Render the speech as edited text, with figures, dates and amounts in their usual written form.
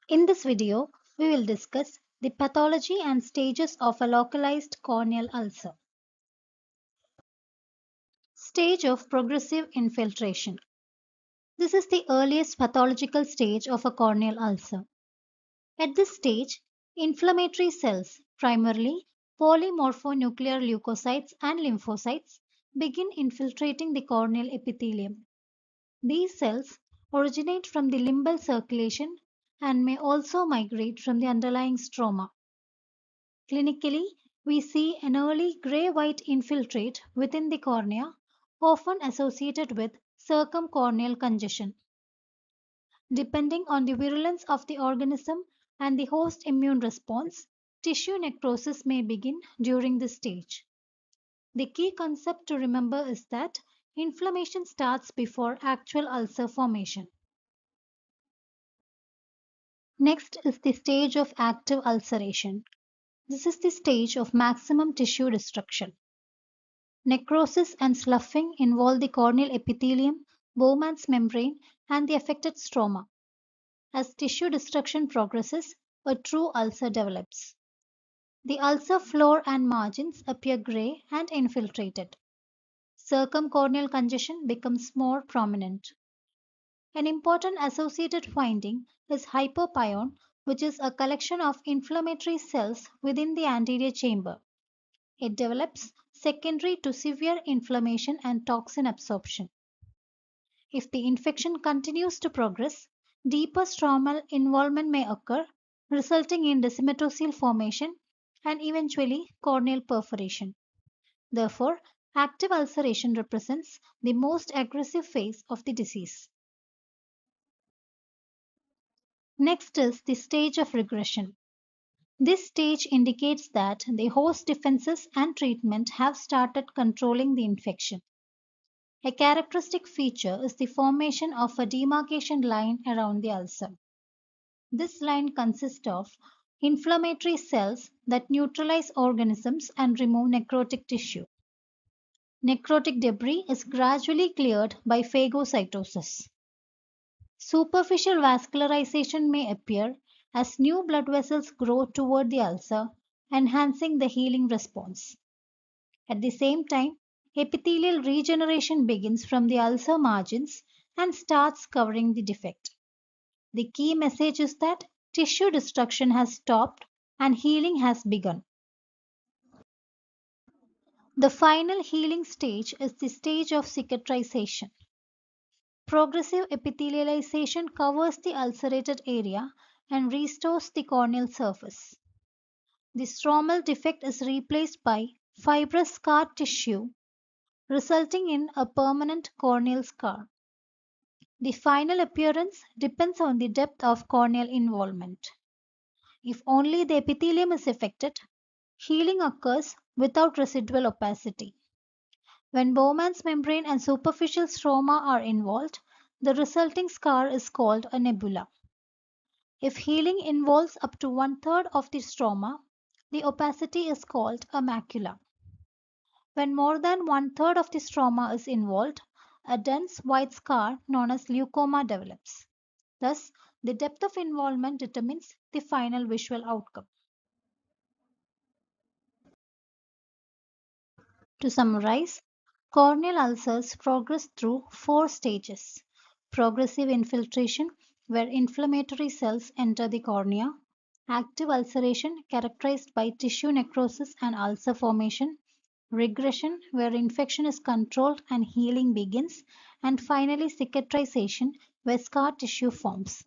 In this video, we will discuss the pathology and stages of a localized corneal ulcer. Stage of progressive infiltration. This is the earliest pathological stage of a corneal ulcer. At this stage, inflammatory cells, primarily polymorphonuclear leukocytes and lymphocytes, begin infiltrating the corneal epithelium. These cells originate from the limbal circulation and may also migrate from the underlying stroma. Clinically, we see an early gray-white infiltrate within the cornea, often associated with circumcorneal congestion. Depending on the virulence of the organism and the host immune response, tissue necrosis may begin during this stage. The key concept to remember is that inflammation starts before actual ulcer formation. Next is the stage of active ulceration. This is the stage of maximum tissue destruction. Necrosis and sloughing involve the corneal epithelium, Bowman's membrane, and the affected stroma. As tissue destruction progresses, a true ulcer develops. The ulcer floor and margins appear gray and infiltrated. Circumcorneal congestion becomes more prominent. An important associated finding is hypopyon, which is a collection of inflammatory cells within the anterior chamber. It develops secondary to severe inflammation and toxin absorption. If the infection continues to progress, deeper stromal involvement may occur, resulting in descemetocele formation and eventually corneal perforation. Therefore, active ulceration represents the most aggressive phase of the disease. Next is the stage of regression. This stage indicates that the host defenses and treatment have started controlling the infection. A characteristic feature is the formation of a demarcation line around the ulcer. This line consists of inflammatory cells that neutralize organisms and remove necrotic tissue. Necrotic debris is gradually cleared by phagocytosis. Superficial vascularization may appear as new blood vessels grow toward the ulcer, enhancing the healing response. At the same time, epithelial regeneration begins from the ulcer margins and starts covering the defect. The key message is that tissue destruction has stopped and healing has begun. The final healing stage is the stage of cicatrization. Progressive epithelialization covers the ulcerated area and restores the corneal surface. The stromal defect is replaced by fibrous scar tissue, resulting in a permanent corneal scar. The final appearance depends on the depth of corneal involvement. If only the epithelium is affected, healing occurs without residual opacity. When Bowman's membrane and superficial stroma are involved, the resulting scar is called a nebula. If healing involves up to one-third of the stroma, the opacity is called a macula. When more than one-third of the stroma is involved, a dense white scar known as leucoma develops. Thus, the depth of involvement determines the final visual outcome. To summarize, corneal ulcers progress through four stages: progressive infiltration, where inflammatory cells enter the cornea; active ulceration, characterized by tissue necrosis and ulcer formation; regression, where infection is controlled and healing begins; and finally, cicatrization, where scar tissue forms.